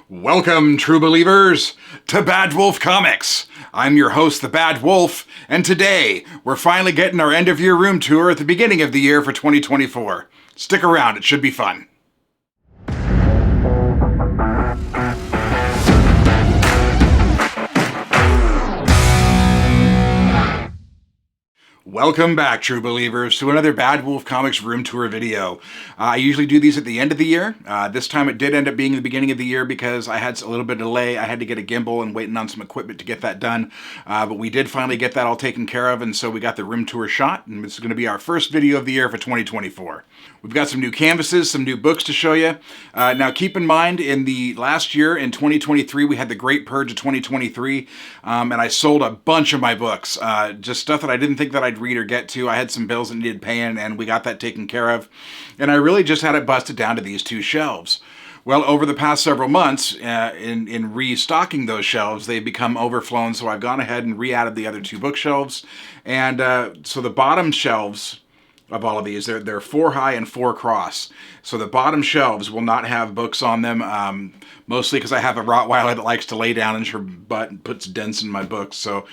Welcome, true believers, to Badwolf Comics. I'm your host, the Badwolf, and today we're finally getting our end-of-year room tour at the beginning of the year for 2024. Stick around, it should be fun. Welcome back, true believers, to another Badwolf Comics room tour video. I usually do these at the end of the year. This time it did end up being the beginning of the year because I had a little bit of delay. I had to get a gimbal and waiting on some equipment to get that done. But we did finally get that all taken care of, and so we got the room tour shot, and this is going to be our first video of the year for 2024. We've got some new canvases, some new books to show you. Now keep in mind, in the last year, in 2023, we had the Great Purge of 2023, and I sold a bunch of my books. Just stuff that I didn't think that I'd read or get to. I had some bills that needed paying, and we got that taken care of. And I really just had it busted down to these two shelves. Well, over the past several months, in restocking those shelves, they've become overflown, so I've gone ahead and re-added the other two bookshelves. And so the bottom shelves of all of these, they're 4 high and 4 cross. So the bottom shelves will not have books on them, mostly because I have a Rottweiler that likes to lay down in her butt and puts dents in my books. So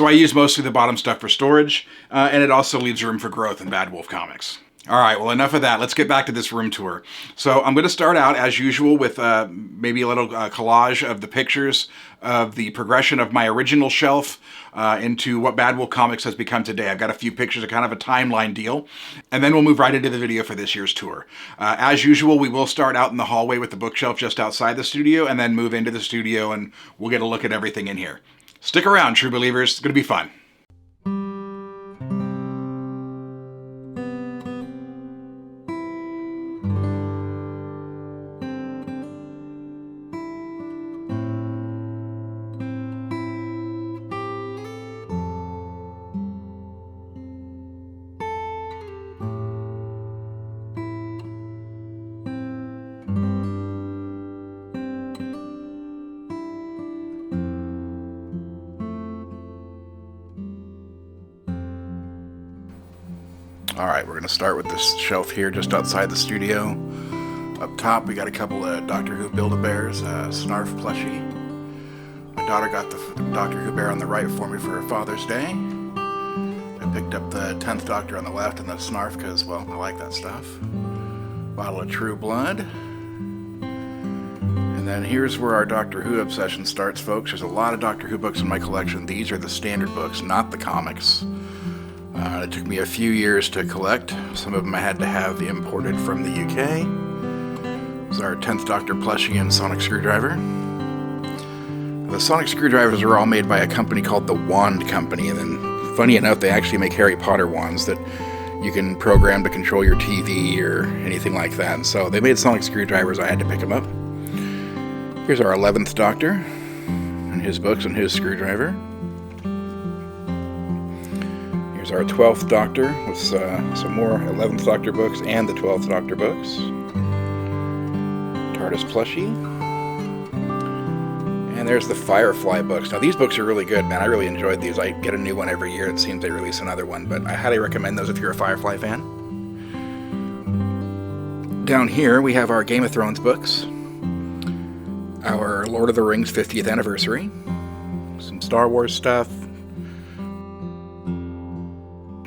I use mostly the bottom stuff for storage, and it also leaves room for growth in Badwolf Comics. All right, well, enough of that. Let's get back to this room tour. So I'm going to start out, as usual, with maybe a little collage of the pictures of the progression of my original shelf into what Badwolf Comics has become today. I've got a few pictures, a kind of a timeline deal, and then we'll move right into the video for this year's tour. As usual, we will start out in the hallway with the bookshelf just outside the studio, and then move into the studio, and we'll get a look at everything in here. Stick around, true believers. It's going to be fun. All right, we're going to start with this shelf here just outside the studio. Up top, we got a couple of Doctor Who Build-A-Bears, Snarf plushie. My daughter got the Doctor Who bear on the right for me for her Father's Day. I picked up the 10th Doctor on the left and the Snarf because, well, I like that stuff. Bottle of True Blood. And then here's where our Doctor Who obsession starts, folks. There's a lot of Doctor Who books in my collection. These are the standard books, not the comics. It took me a few years to collect. Some of them I had to have imported from the UK. This is our 10th Doctor plushie and sonic screwdriver. The sonic screwdrivers are all made by a company called the Wand Company, and then, funny enough, they actually make Harry Potter wands that you can program to control your TV or anything like that. And so they made sonic screwdrivers, I had to pick them up. Here's our 11th Doctor and his books and his screwdriver. Here's our 12th Doctor with some more 11th Doctor books and the 12th Doctor books. TARDIS plushie. And there's the Firefly books. Now these books are really good, man. I really enjoyed these. I get a new one every year. It seems they release another one, but I highly recommend those if you're a Firefly fan. Down here we have our Game of Thrones books. Our Lord of the Rings 50th anniversary. Some Star Wars stuff.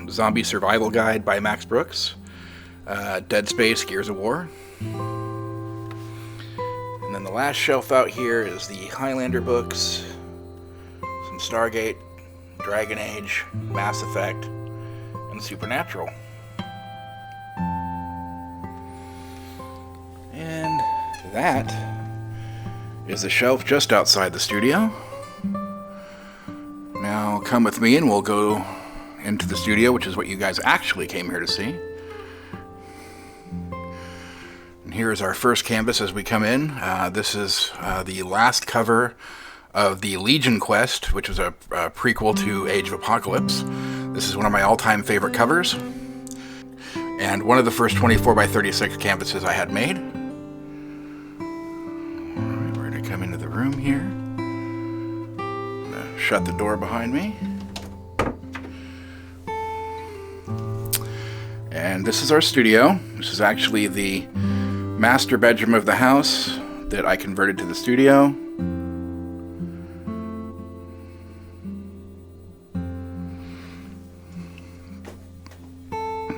Zombie Survival Guide by Max Brooks, Dead Space, Gears of War. And then the last shelf out here is the Highlander books, some Stargate, Dragon Age, Mass Effect, and Supernatural. And that is the shelf just outside the studio. Now come with me and we'll go into the studio, which is what you guys actually came here to see. And here's our first canvas as we come in. This is the last cover of the Legion Quest, which was a prequel to Age of Apocalypse. This is one of my all-time favorite covers, and one of the first 24x36 canvases I had made. Alright, we're going to come into the room here. I'm going to shut the door behind me. And this is our studio. This is actually the master bedroom of the house, that I converted to the studio.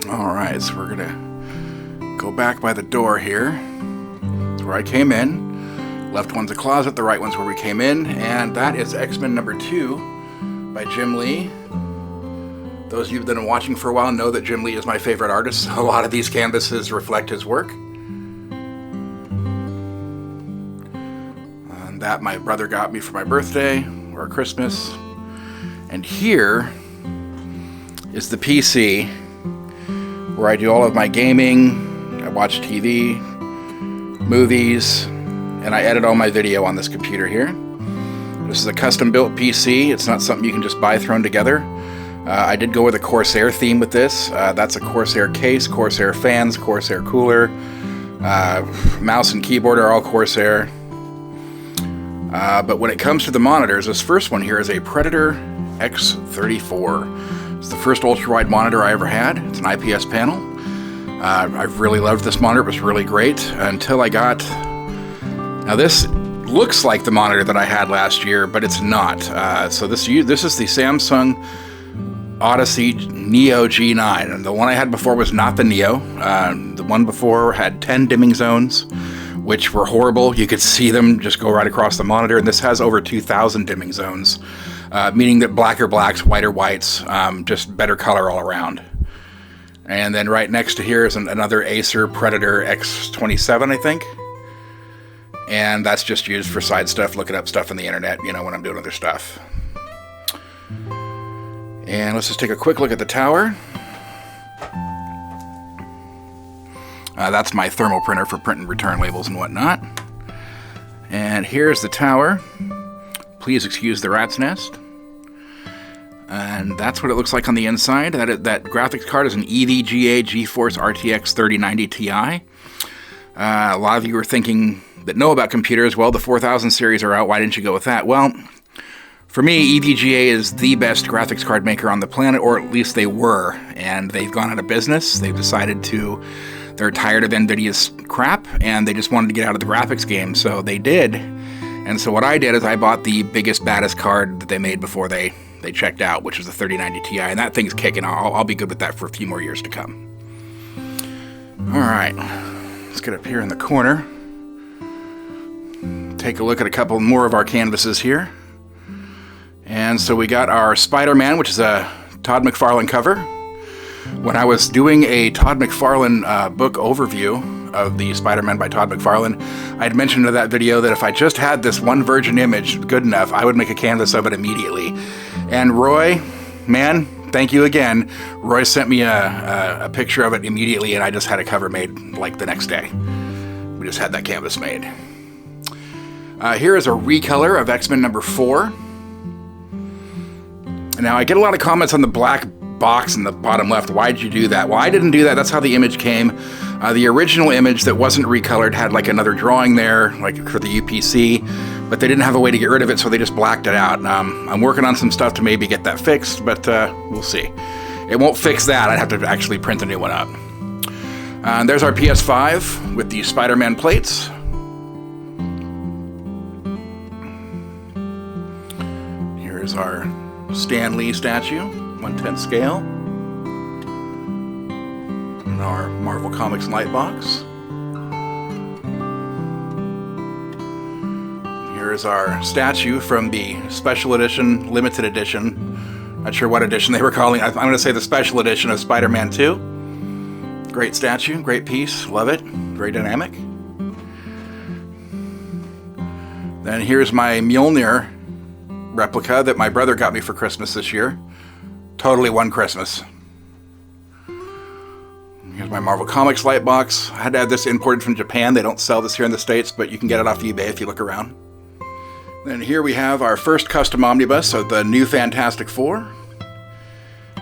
Alright, so we're gonna go back by the door here. That's where I came in. Left one's a closet, the right one's where we came in, and that is X-Men #2 by Jim Lee. Those of you that have been watching for a while know that Jim Lee is my favorite artist. A lot of these canvases reflect his work. And that my brother got me for my birthday or Christmas. And here is the PC where I do all of my gaming, I watch TV, movies, and I edit all my video on this computer here. This is a custom-built PC. It's not something you can just buy thrown together. I did go with a Corsair theme with this. That's a Corsair case, Corsair fans, Corsair cooler. Mouse and keyboard are all Corsair. But when it comes to the monitors, this first one here is a Predator X34. It's the first ultra-wide monitor I ever had. It's an IPS panel. I've really loved this monitor. It was really great until I got... Now this looks like the monitor that I had last year, but it's not. So this is the Samsung Odyssey Neo G9. And the one I had before was not the Neo. The one before had 10 dimming zones, which were horrible. You could see them just go right across the monitor. And this has over 2,000 dimming zones. Meaning that black are blacks, white are whites, just better color all around. And then right next to here is another Acer Predator X27, I think. And that's just used for side stuff, looking up stuff on the internet, you know, when I'm doing other stuff. And let's just take a quick look at the tower. That's my thermal printer for print and return labels and whatnot. And here's the tower. Please excuse the rat's nest. And that's what it looks like on the inside. That graphics card is an EVGA GeForce RTX 3090 Ti. A lot of you are thinking that know about computers, well, the 4000 series are out, why didn't you go with that? Well, for me, EVGA is the best graphics card maker on the planet, or at least they were, and they've gone out of business. They've decided they're tired of NVIDIA's crap, and they just wanted to get out of the graphics game, so they did. And so what I did is I bought the biggest, baddest card that they made before they checked out, which was the 3090 Ti, and that thing's kicking. I'll be good with that for a few more years to come. All right, let's get up here in the corner. Take a look at a couple more of our canvases here. And so we got our Spider-Man, which is a Todd McFarlane cover. When I was doing a Todd McFarlane book overview of the Spider-Man by Todd McFarlane, I had mentioned in that video that if I just had this one virgin image good enough, I would make a canvas of it immediately. And Roy, man, thank you again. Roy sent me a picture of it immediately, and I just had a cover made like the next day. We just had that canvas made. Here is a recolor of X-Men #4. Now, I get a lot of comments on the black box in the bottom left. Why did you do that? Well, I didn't do that. That's how the image came. The original image that wasn't recolored had like another drawing there, like for the UPC, but they didn't have a way to get rid of it, so they just blacked it out. I'm working on some stuff to maybe get that fixed, but we'll see. It won't fix that. I'd have to actually print a new one up. There's our PS5 with the Spider-Man plates. Here's our Stan Lee statue, 1/10 scale. And our Marvel Comics light box. Here's our statue from the special edition, limited edition. Not sure what edition they were calling. I'm going to say the special edition of Spider-Man 2. Great statue, great piece, love it, very dynamic. Then here's my Mjolnir replica that my brother got me for Christmas this year. Totally one Christmas. Here's my Marvel Comics light box. I had to have this imported from Japan. They don't sell this here in the States, but you can get it off eBay if you look around. Then here we have our first custom omnibus of the new Fantastic Four.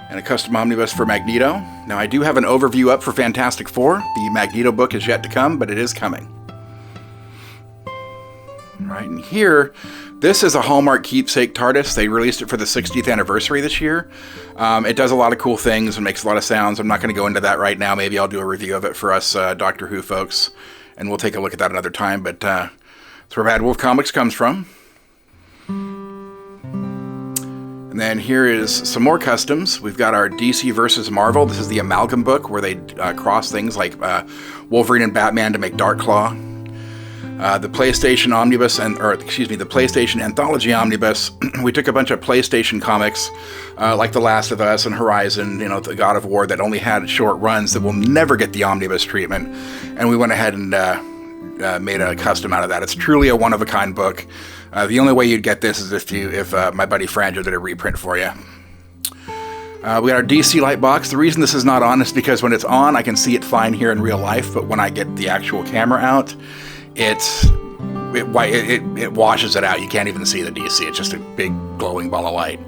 And a custom omnibus for Magneto. Now I do have an overview up for Fantastic Four. The Magneto book is yet to come, but it is coming. Right, and here, this is a Hallmark keepsake TARDIS. They released it for the 60th anniversary this year. It does a lot of cool things and makes a lot of sounds. I'm not going to go into that right now. Maybe I'll do a review of it for us Doctor Who folks, and we'll take a look at that another time. But That's where Bad Wolf Comics comes from. And then here is some more customs. We've got our DC versus Marvel. This is the Amalgam book where they cross things like Wolverine and Batman to make Dark Claw. The PlayStation Omnibus, the PlayStation Anthology Omnibus, we took a bunch of PlayStation comics, like The Last of Us and Horizon, the God of War, that only had short runs that will never get the Omnibus treatment, and we went ahead and made a custom out of that. It's truly a one-of-a-kind book. The only way you'd get this is if my buddy Frangio did a reprint for you. We got our DC light box. The reason this is not on is because when it's on, I can see it fine here in real life, but when I get the actual camera out, it washes it out. You can't even see the DC. It's just a big glowing ball of light.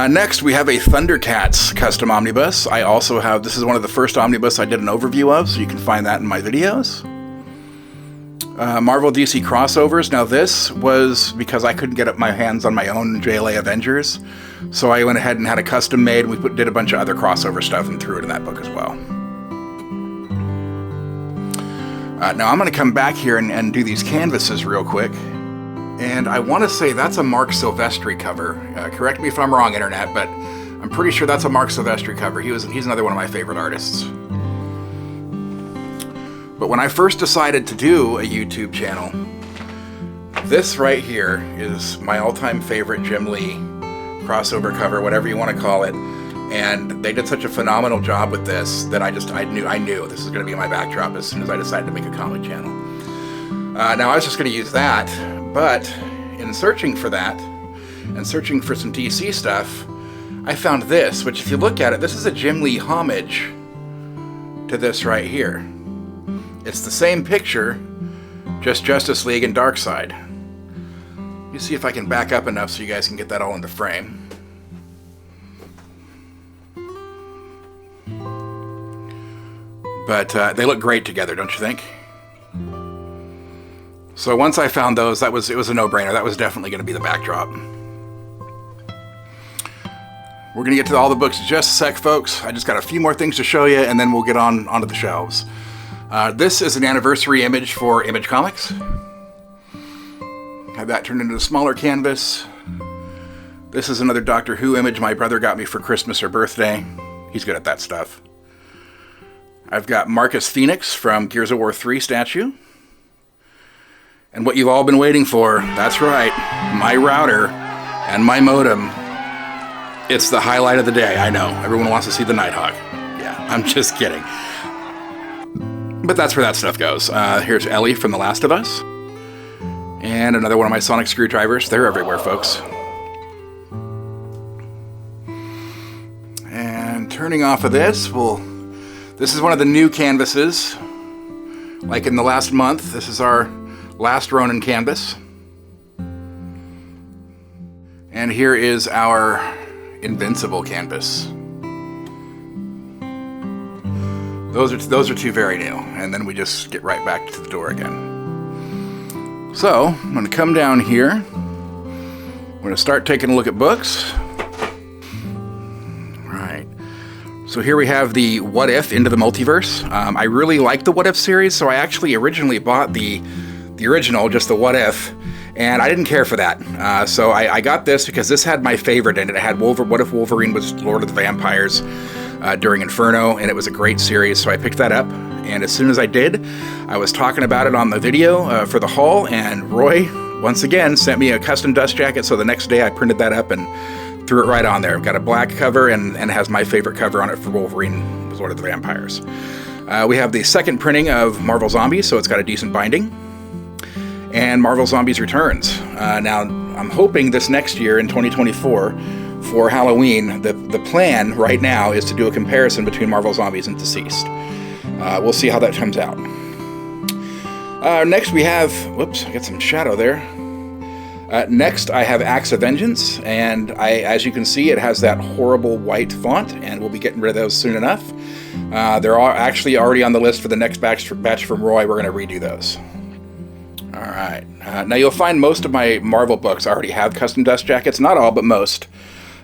Next, we have a Thundercats custom omnibus. I also have, this is one of the first omnibus I did an overview of, so you can find that in my videos. Marvel DC crossovers. Now this was because I couldn't get my hands on my own JLA Avengers, so I went ahead and had a custom made, and we did a bunch of other crossover stuff and threw it in that book as well. Now I'm going to come back here and do these canvases real quick. And I want to say that's a Mark Silvestri cover. Correct me if I'm wrong, Internet, but I'm pretty sure that's a Mark Silvestri cover. He's another one of my favorite artists. But when I first decided to do a YouTube channel, this right here is my all-time favorite Jim Lee crossover cover, whatever you want to call it. And they did such a phenomenal job with this that I knew this was going to be my backdrop as soon as I decided to make a comic channel. Now I was just going to use that, but in searching for that and searching for some DC stuff, I found this, which if you look at it, this is a Jim Lee homage to this right here. It's the same picture, just Justice League and Darkseid. Let me see if I can back up enough so you guys can get that all into frame. But they look great together, don't you think? So once I found those, it was a no-brainer. That was definitely going to be the backdrop. We're going to get to all the books in just a sec, folks. I just got a few more things to show you, and then we'll get onto the shelves. This is an anniversary image for Image Comics. Have that turned into a smaller canvas. This is another Doctor Who image my brother got me for Christmas or birthday. He's good at that stuff. I've got Marcus Phoenix from Gears of War 3 statue. And what you've all been waiting for, that's right, my router and my modem. It's the highlight of the day, I know. Everyone wants to see the Nighthawk. Yeah, I'm just kidding. But that's where that stuff goes. Here's Ellie from The Last of Us. And another one of my sonic screwdrivers. They're everywhere, folks. And turning off of this, this is one of the new canvases. Like in the last month, this is our last Ronin canvas. And here is our Invincible canvas. Those are two very new, and then we just get right back to the door again. So I'm going to come down here. We're going to start taking a look at books. Right. So here we have the What If Into the Multiverse. I really like the What If series, so I actually originally bought the original, just the What If, and I didn't care for that. So I got this because this had my favorite in it. It had What If Wolverine was Lord of the Vampires during Inferno, and it was a great series, so I picked that up. And as soon as I did, I was talking about it on the video for the haul, and Roy, once again, sent me a custom dust jacket, so the next day I printed that up and threw it right on there. Got a black cover and has my favorite cover on it for Wolverine was Lord of the Vampires. We have the second printing of Marvel Zombies, so it's got a decent binding. And Marvel Zombies Returns. Now, I'm hoping this next year in 2024 for Halloween, the plan right now is to do a comparison between Marvel Zombies and Deceased. We'll see how that comes out. Next we have, whoops, I got some shadow there. Next I have Acts of Vengeance, and as you can see, it has that horrible white font, and we'll be getting rid of those soon enough. They're all actually already on the list for the next batch from Roy. We're going to redo those. All right. Now you'll find most of my Marvel books already have custom dust jackets. Not all, but most.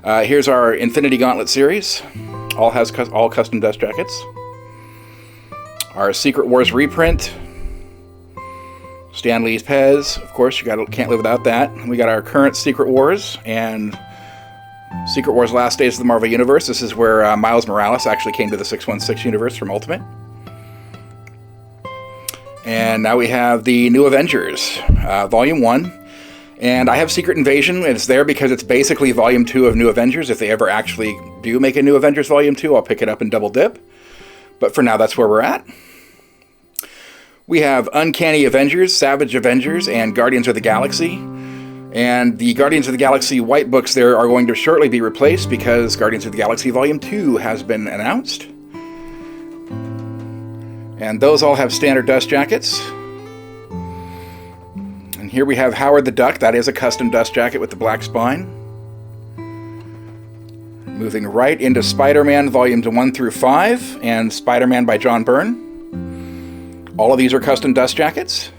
Here's our Infinity Gauntlet series. All has all custom dust jackets. Our Secret Wars reprint. Stan Lee's Pez, of course, can't live without that. We got our current Secret Wars and Secret Wars Last Days of the Marvel Universe. This is where Miles Morales actually came to the 616 universe from Ultimate. And now we have the New Avengers, Volume 1. And I have Secret Invasion. It's there because it's basically Volume 2 of New Avengers. If they ever actually do make a New Avengers Volume 2, I'll pick it up and double dip. But for now, that's where we're at. We have Uncanny Avengers, Savage Avengers, and Guardians of the Galaxy. And the Guardians of the Galaxy white books there are going to shortly be replaced because Guardians of the Galaxy Volume 2 has been announced. And those all have standard dust jackets. And here we have Howard the Duck. That is a custom dust jacket with the black spine. Moving right into Spider-Man Volumes 1 through 5 and Spider-Man by John Byrne. All of these are custom dust jackets.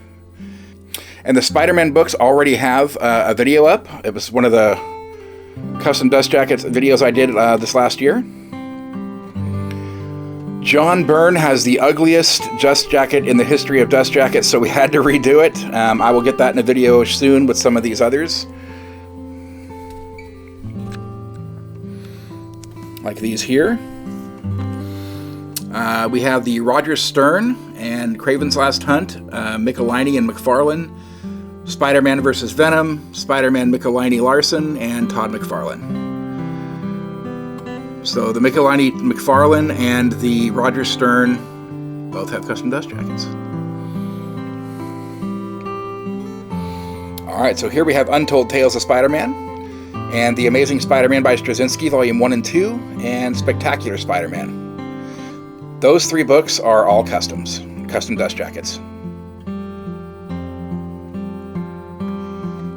And the Spider-Man books already have a video up. It was one of the custom dust jackets videos I did this last year. John Byrne has the ugliest dust jacket in the history of dust jackets, so we had to redo it. I will get that in a video soon with some of these others. Like these here. We have the Roger Stern and Kraven's Last Hunt, Michelini and McFarlane, Spider-Man vs. Venom, Spider-Man Michelini Larson, and Todd McFarlane. So the Michelini McFarlane and the Roger Stern both have custom dust jackets. Alright, so here we have Untold Tales of Spider-Man, and The Amazing Spider-Man by Straczynski, Volume 1 and 2, and Spectacular Spider-Man. Those three books are all custom dust jackets.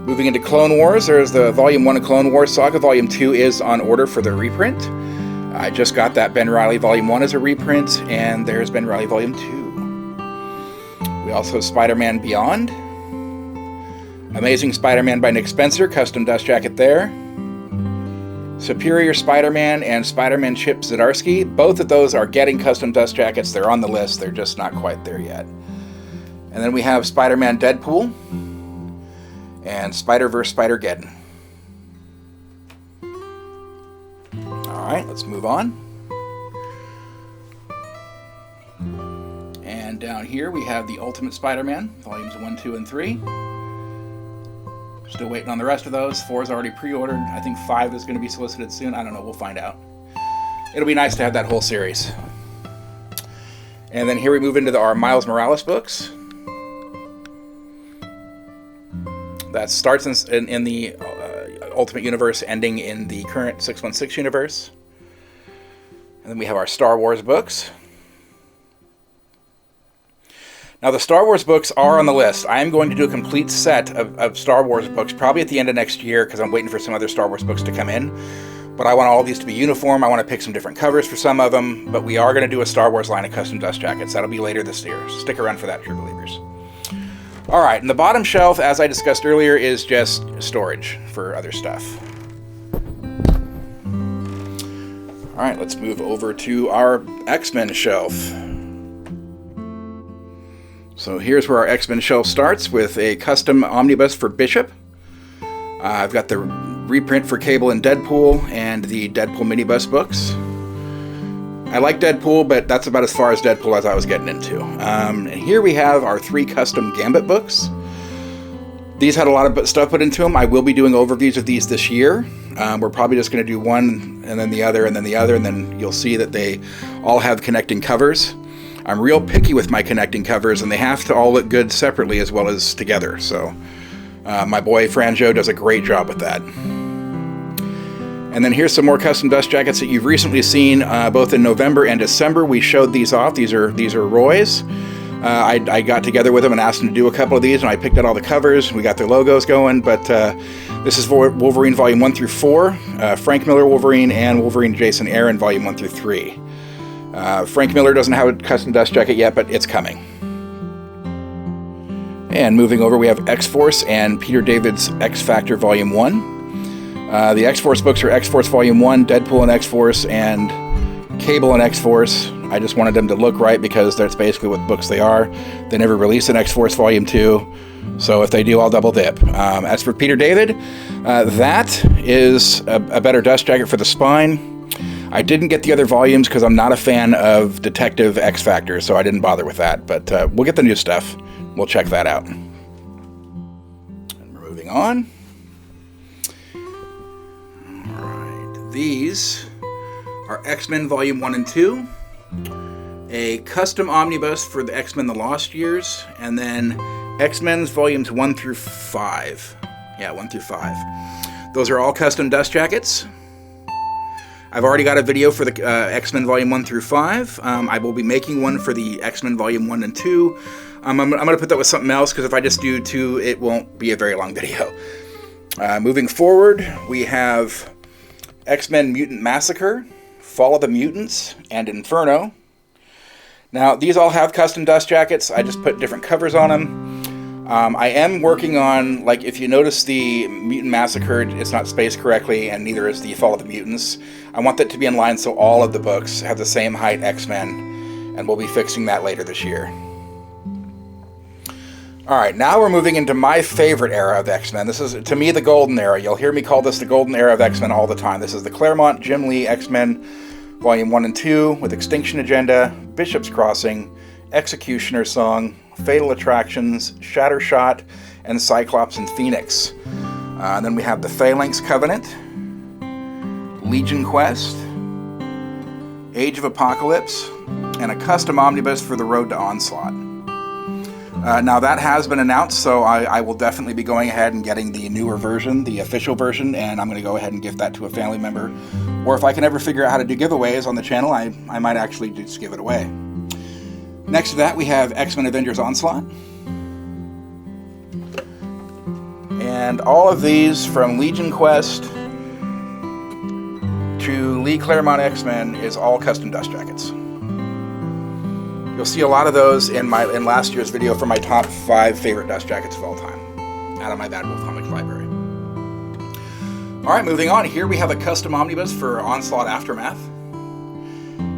Moving into Clone Wars, there's the Volume 1 of Clone Wars Saga. Volume 2 is on order for the reprint. I just got that Ben Reilly Volume 1 as a reprint, and there's Ben Reilly Volume 2. We also have Spider-Man Beyond. Amazing Spider-Man by Nick Spencer, custom dust jacket there. Superior Spider-Man and Spider-Man Chip Zdarsky. Both of those are getting custom dust jackets. They're on the list. They're just not quite there yet. And then we have Spider-Man Deadpool and Spider-Verse Spider-Geddon. Alright, let's move on. And down here we have the Ultimate Spider-Man, Volumes 1, 2, and 3. Still waiting on the rest of those. 4 is already pre-ordered. I think 5 is going to be solicited soon. I don't know, we'll find out. It'll be nice to have that whole series. And then here we move into our Miles Morales books. That starts in the Ultimate Universe, ending in the current 616 universe. And then we have our Star Wars books. Now, the Star Wars books are on the list. I am going to do a complete set of Star Wars books, probably at the end of next year, because I'm waiting for some other Star Wars books to come in. But I want all these to be uniform. I want to pick some different covers for some of them. But we are going to do a Star Wars line of custom dust jackets. That'll be later this year. Stick around for that, true believers. All right, and the bottom shelf, as I discussed earlier, is just storage for other stuff. All right, let's move over to our X-Men shelf. So here's where our X-Men shelf starts with a custom omnibus for Bishop. I've got the reprint for Cable and Deadpool and the Deadpool minibus books. I like Deadpool, but that's about as far as Deadpool as I was getting into. And here we have our 3 custom Gambit books. These had a lot of stuff put into them. I will be doing overviews of these this year. We're probably just going to do one and then the other and then the other, and then you'll see that they all have connecting covers. I'm real picky with my connecting covers, and they have to all look good separately as well as together. So my boy Franjo does a great job with that. And then here's some more custom dust jackets that you've recently seen, both in November and December. We showed these off. These are Roy's. I got together with them and asked them to do a couple of these, and I picked out all the covers. We got their logos going, but this is Wolverine Volume 1 through 4, Frank Miller Wolverine, and Wolverine Jason Aaron Volume 1 through 3. Frank Miller doesn't have a custom dust jacket yet, but it's coming. And moving over, we have X-Force and Peter David's X-Factor Volume 1. The X-Force books are X-Force Volume 1, Deadpool and X-Force, and Cable and X-Force. I just wanted them to look right because that's basically what books they are. They never released an X-Force Volume 2, so if they do, I'll double dip. As for Peter David, that is a better dust jacket for the spine. I didn't get the other volumes because I'm not a fan of Detective X Factor, so I didn't bother with that. But we'll get the new stuff. We'll check that out. And we're moving on. All right. These are X-Men Volume 1 and 2. A custom omnibus for the X-Men The Lost Years. And then X-Men's Volumes 1 through 5. Yeah, 1 through 5. Those are all custom dust jackets. I've already got a video for the X-Men Volume 1 through 5. I will be making one for the X-Men Volume 1 and 2. I'm going to put that with something else, because if I just do 2, it won't be a very long video. Moving forward, we have X-Men Mutant Massacre, Fall of the Mutants, and Inferno. Now, these all have custom dust jackets. I just put different covers on them. I am working on, like, if you notice the Mutant Massacre, it's not spaced correctly, and neither is the Fall of the Mutants. I want that to be in line so all of the books have the same height X-Men, and we'll be fixing that later this year. Alright, now we're moving into my favorite era of X-Men. This is, to me, the golden era. You'll hear me call this the golden era of X-Men all the time. This is the Claremont Jim Lee X-Men Volume 1 and 2 with Extinction Agenda, Bishop's Crossing, Executioner's Song, Fatal Attractions, Shattershot, and Cyclops and Phoenix. Then we have the Phalanx Covenant, Legion Quest, Age of Apocalypse, and a custom omnibus for the Road to Onslaught. Now that has been announced, so I will definitely be going ahead and getting the newer version, the official version, and I'm going to go ahead and gift that to a family member. Or if I can ever figure out how to do giveaways on the channel, I might actually just give it away. Next to that, we have X-Men Avengers Onslaught. And all of these, from Legion Quest to Lee Claremont X-Men, is all custom dust jackets. You'll see a lot of those in last year's video for my top 5 favorite dust jackets of all time, out of my badwolf Comics library. Alright, moving on. Here we have a custom omnibus for Onslaught Aftermath,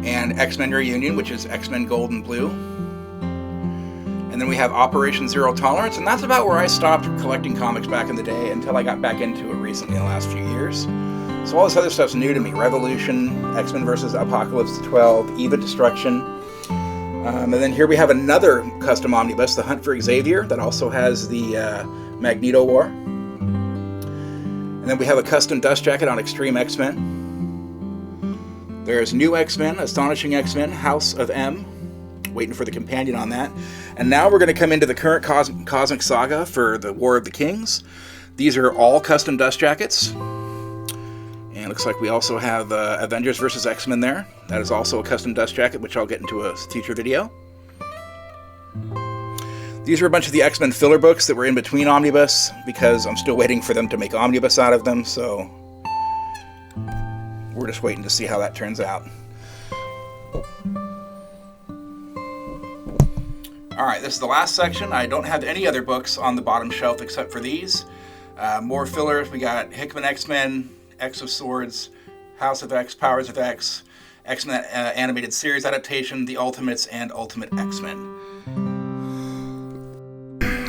and X-Men Reunion, which is X-Men Gold and Blue. And then we have Operation Zero Tolerance, and that's about where I stopped collecting comics back in the day until I got back into it recently in the last few years. So all this other stuff's new to me. Revolution, X-Men vs. Apocalypse 12, Eva Destruction. And then here we have another custom omnibus, The Hunt for Xavier, that also has the Magneto War. And then we have a custom dust jacket on Extreme X-Men. There's New X-Men, Astonishing X-Men, House of M. Waiting for the companion on that. And now we're going to come into the current Cosmic Saga for the War of the Kings. These are all custom dust jackets. And it looks like we also have Avengers vs. X-Men there. That is also a custom dust jacket, which I'll get into a future video. These are a bunch of the X-Men filler books that were in between Omnibus, because I'm still waiting for them to make Omnibus out of them, so we're just waiting to see how that turns out. Alright, this is the last section. I don't have any other books on the bottom shelf except for these. More fillers. We got Hickman X-Men, X of Swords, House of X, Powers of X, X-Men Animated Series Adaptation, The Ultimates, and Ultimate X-Men.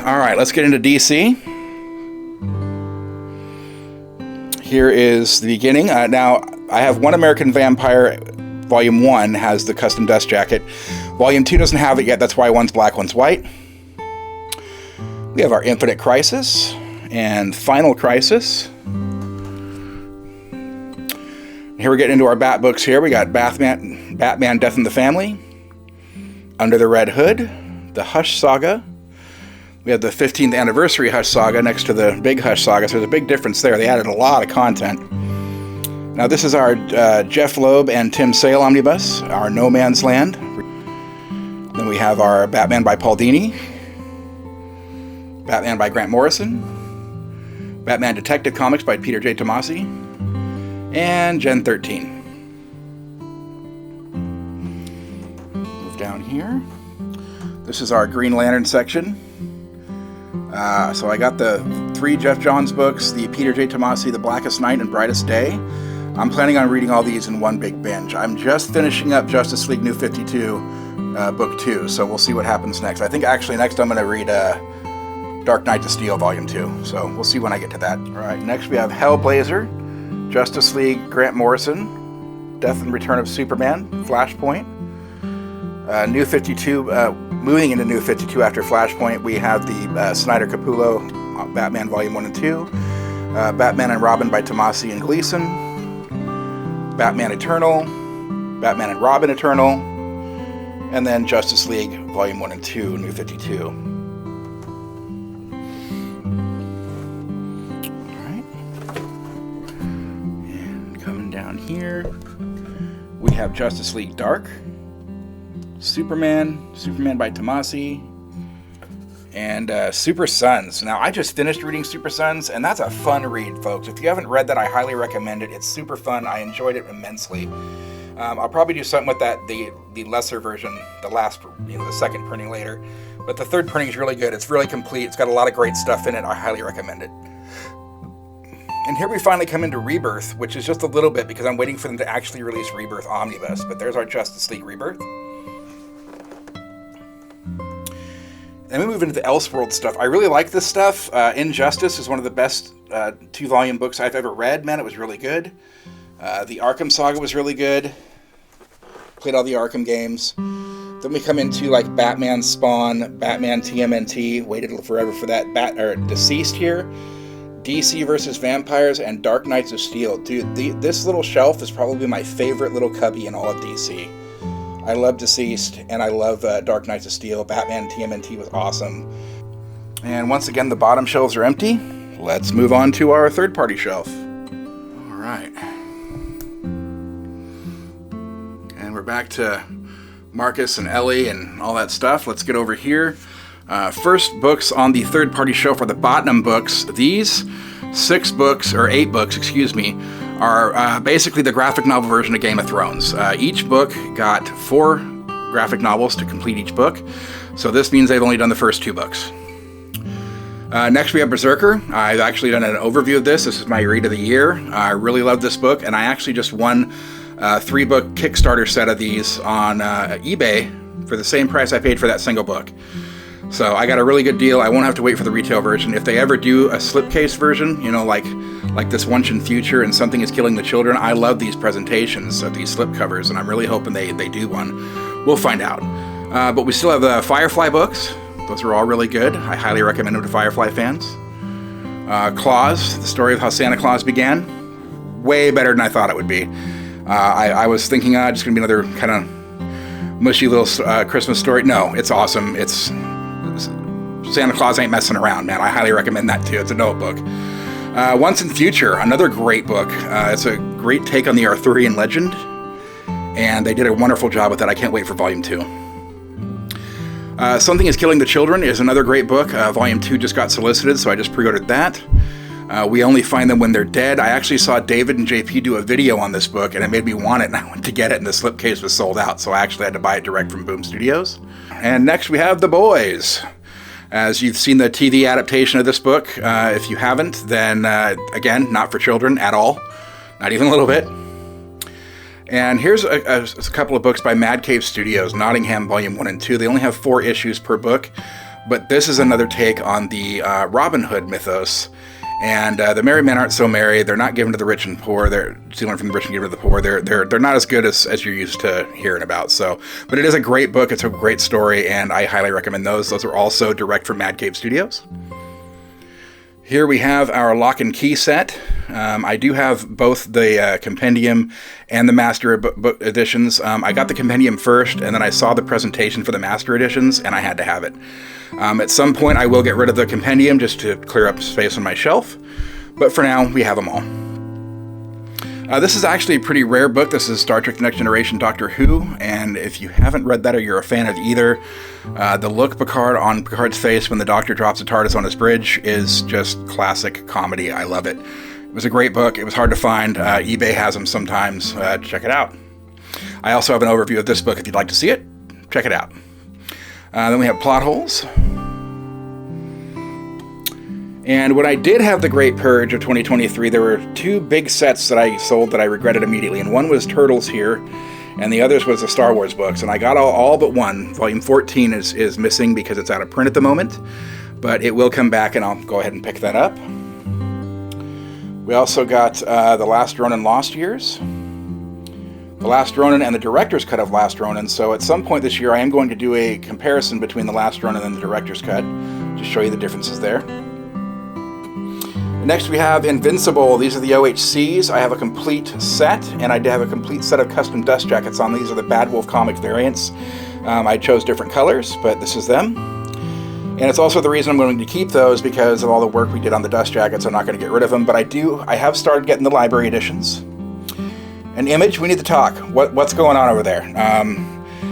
Alright, let's get into DC. Here is the beginning. Now, I have One American Vampire, Volume 1 has the custom dust jacket. Volume 2 doesn't have it yet, that's why one's black, one's white. We have our Infinite Crisis and Final Crisis. Here we're getting into our Bat books here. We got Batman, Death in the Family, Under the Red Hood, the Hush Saga. We have the 15th Anniversary Hush Saga next to the Big Hush Saga, so there's a big difference there. They added a lot of content. Now this is our Jeff Loeb and Tim Sale omnibus, our No Man's Land. Then we have our Batman by Paul Dini, Batman by Grant Morrison, Batman Detective Comics by Peter J. Tomasi, and Gen 13. Move down here. This is our Green Lantern section. So I got the 3 Jeff Johns books, the Peter J. Tomasi, The Blackest Night and Brightest Day. I'm planning on reading all these in one big binge. I'm just finishing up Justice League New 52, Book 2, so we'll see what happens next. I think actually next I'm going to read Dark Knight of Steel Volume 2, so we'll see when I get to that. Alright, next we have Hellblazer, Justice League Grant Morrison, Death and Return of Superman, Flashpoint, New 52, moving into New 52 after Flashpoint, we have the Snyder Capullo Batman Volume 1 and 2, Batman and Robin by Tomasi and Gleason, Batman Eternal, Batman and Robin Eternal, and then Justice League Volume 1 and 2, New 52. Alright. And coming down here, we have Justice League Dark, Superman by Tomasi, and Super Sons. Now, I just finished reading Super Sons, and that's a fun read, folks. If you haven't read that, I highly recommend it. It's super fun. I enjoyed it immensely. I'll probably do something with that, the lesser version, the second printing later. But the third printing is really good. It's really complete. It's got a lot of great stuff in it. I highly recommend it. And here we finally come into Rebirth, which is just a little bit because I'm waiting for them to actually release Rebirth Omnibus. But there's our Justice League Rebirth. Then we move into the Elseworld stuff. I really like this stuff. Injustice is one of the best 2-volume books I've ever read. Man, it was really good. The Arkham Saga was really good. Played all the Arkham games. Then we come into like Batman Spawn, Batman TMNT. Waited forever for that. Deceased here. DC versus Vampires and Dark Knights of Steel. Dude, this little shelf is probably my favorite little cubby in all of DC. I love Deceased, and I love Dark Knights of Steel. Batman TMNT was awesome. And once again, the bottom shelves are empty. Let's move on to our third-party shelf. All right. And we're back to Marcus and Ellie and all that stuff. Let's get over here. First books on the third-party shelf are the Bottom books. These 8 books, are basically the graphic novel version of Game of Thrones. Each book got 4 graphic novels to complete each book, so this means they've only done the first 2 books. Next we have Berserker. I've actually done an overview of this. This is my read of the year. I really love this book, and I actually just won a 3-book Kickstarter set of these on eBay for the same price I paid for that single book. So I got a really good deal. I won't have to wait for the retail version. If they ever do a slipcase version, like this Once in Future and Something is Killing the Children, I love these presentations of these slipcovers, and I'm really hoping they do one. We'll find out. But we still have the Firefly books. Those are all really good. I highly recommend them to Firefly fans. Claus, the story of how Santa Claus began. Way better than I thought it would be. I was thinking, just going to be another kind of mushy little Christmas story. No, it's awesome. Santa Claus ain't messing around, man. I highly recommend that too. It's a notebook. Once in Future, another great book. It's a great take on the Arthurian legend, and they did a wonderful job with that. I can't wait for Volume 2. Something is Killing the Children is another great book. Volume 2 just got solicited, so I just pre-ordered that. We only find them when they're dead. I actually saw David and JP do a video on this book, and it made me want it, and I went to get it, and the slipcase was sold out, so I actually had to buy it direct from Boom Studios. And next we have The Boys. As you've seen the TV adaptation of this book, if you haven't, then again, not for children at all, not even a little bit. And here's a couple of books by Mad Cave Studios, Nottingham Volume 1 and 2. They only have 4 issues per book, but this is another take on the Robin Hood mythos. And the merry men aren't so merry. They're not given to the rich and poor. They're stealing from the rich and giving to the poor. They're not as good as you're used to hearing about. So, but it is a great book. It's a great story, and I highly recommend those. Those are also direct from Mad Cave Studios. Here we have our Lock and Key set. I do have both the compendium and the master book editions. I got the compendium first, and then I saw the presentation for the master editions, and I had to have it. At some point, I will get rid of the compendium just to clear up space on my shelf, but for now, we have them all. This is actually a pretty rare book. This is Star Trek The Next Generation Doctor Who, and if you haven't read that or you're a fan of either, the look on Picard's face when the Doctor drops a TARDIS on his bridge is just classic comedy. I love it. It was a great book. It was hard to find. eBay has them sometimes. Check it out. I also have an overview of this book if you'd like to see it. Check it out. Then we have Plot Holes. And when I did have the Great Purge of 2023, there were two big sets that I sold that I regretted immediately. And one was Turtles here, and the others was the Star Wars books. And I got all but one. Volume 14 is missing because it's out of print at the moment. But it will come back, and I'll go ahead and pick that up. We also got The Last Ronin Lost Years, The Last Ronin, and the director's cut of Last Ronin. So at some point this year, I am going to do a comparison between The Last Ronin and the director's cut, to show you the differences there. Next we have Invincible. These are the OHCs. I have a complete set, and I have a complete set of custom dust jackets on. These are the Badwolf Comics variants. I chose different colors, but this is them. And it's also the reason I'm going to keep those, because of all the work we did on the dust jackets. I'm not going to get rid of them, but I have started getting the library editions. An Image, we need to talk. What's going on over there?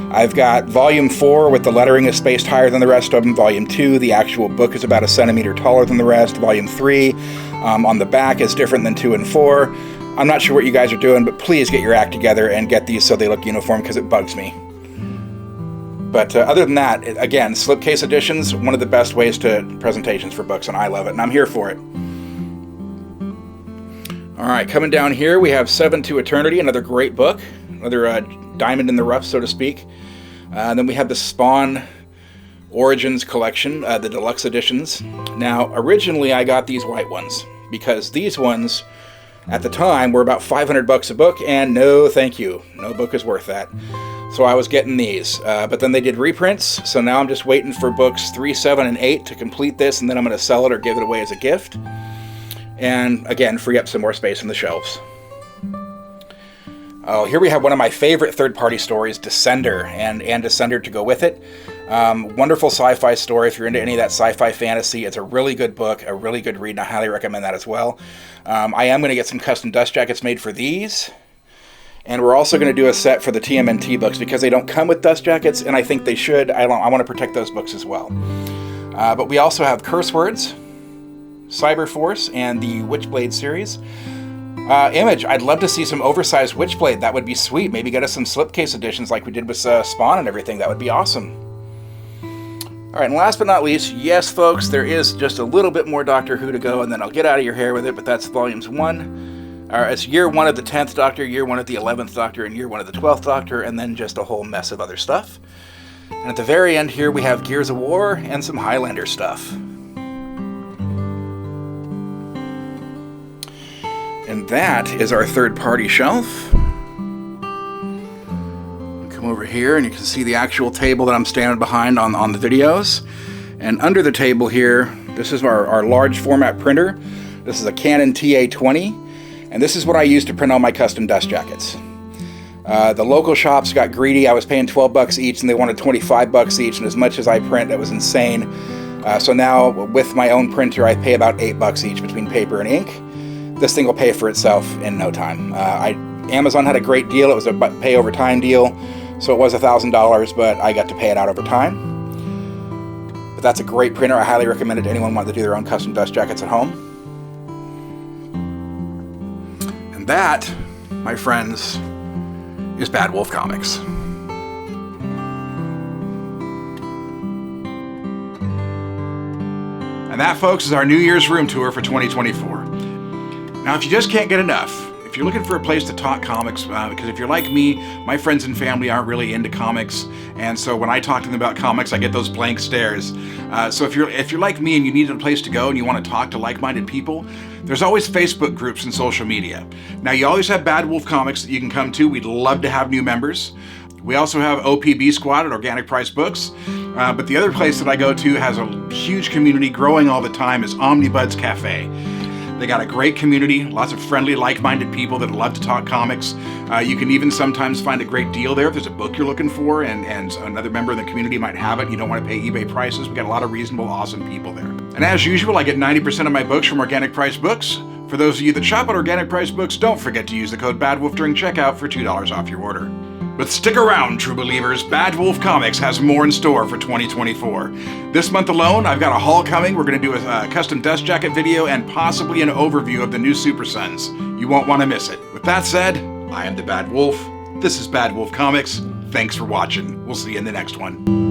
I've got Volume 4 with the lettering is spaced higher than the rest of them. Volume 2, the actual book is about 1 centimeter taller than the rest. Volume 3, on the back is different than 2 and 4. I'm not sure what you guys are doing, but please get your act together and get these so they look uniform, because it bugs me. But other than that, again, slipcase editions, one of the best ways to presentations for books, and I love it, and I'm here for it. All right, coming down here, we have Seven to Eternity, another great book, another diamond in the rough, so to speak. And then we have the Spawn Origins collection, the deluxe editions. Now, originally I got these white ones, because these ones, at the time, were about $500 a book, and no thank you. No book is worth that. So I was getting these, but then they did reprints, so now I'm just waiting for books 3, 7, and 8 to complete this, and then I'm going to sell it or give it away as a gift. And again, free up some more space on the shelves. Oh, here we have one of my favorite third-party stories, Descender, and Descender to go with it. Wonderful sci-fi story. If you're into any of that sci-fi fantasy, it's a really good book, a really good read, and I highly recommend that as well. I am going to get some custom dust jackets made for these. And we're also going to do a set for the TMNT books, because they don't come with dust jackets, and I think they should. I want to protect those books as well. But we also have Curse Words, Cyberforce, and the Witchblade series. Image, I'd love to see some oversized Witchblade. That would be sweet. Maybe get us some slipcase editions like we did with Spawn and everything. That would be awesome. All right, and last but not least, yes, folks, there is just a little bit more Doctor Who to go, and then I'll get out of your hair with it, but that's volumes 1. It's year 1 of the 10th Doctor, year 1 of the 11th Doctor, and year 1 of the 12th Doctor, and then just a whole mess of other stuff. And at the very end here, we have Gears of War and some Highlander stuff. And that is our third-party shelf. Come over here, and you can see the actual table that I'm standing behind on the videos. And under the table here, this is our large format printer. This is a Canon TA20. And this is what I use to print all my custom dust jackets. The local shops got greedy. I was paying $12 each, and they wanted $25 each, and as much as I print, that was insane. So now, with my own printer, I pay about $8 each between paper and ink. This thing will pay for itself in no time. Amazon had a great deal. It was a pay over time deal, so it was $1,000, but I got to pay it out over time. But that's a great printer. I highly recommend it to anyone wanting to do their own custom dust jackets at home. And that, my friends, is Badwolf Comics. And that, folks, is our New Year's room tour for 2024. Now, if you just can't get enough, if you're looking for a place to talk comics, because if you're like me, my friends and family aren't really into comics, and so when I talk to them about comics, I get those blank stares. So if you're like me and you need a place to go and you want to talk to like-minded people, there's always Facebook groups and social media. Now, you always have Badwolf Comics that you can come to. We'd love to have new members. We also have OPB Squad at Organic Price Books, but the other place that I go to has a huge community growing all the time is Omnibus Cafe. They got a great community, lots of friendly, like-minded people that love to talk comics. You can even sometimes find a great deal there if there's a book you're looking for and another member in the community might have it. You don't want to pay eBay prices. We got a lot of reasonable, awesome people there. And as usual, I get 90% of my books from Organic Price Books. For those of you that shop at Organic Price Books, don't forget to use the code BADWOLF during checkout for $2 off your order. But stick around, true believers. Badwolf Comics has more in store for 2024. This month alone, I've got a haul coming. We're going to do a custom dust jacket video and possibly an overview of the new Super Sons. You won't want to miss it. With that said, I am the Bad Wolf. This is Badwolf Comics. Thanks for watching. We'll see you in the next one.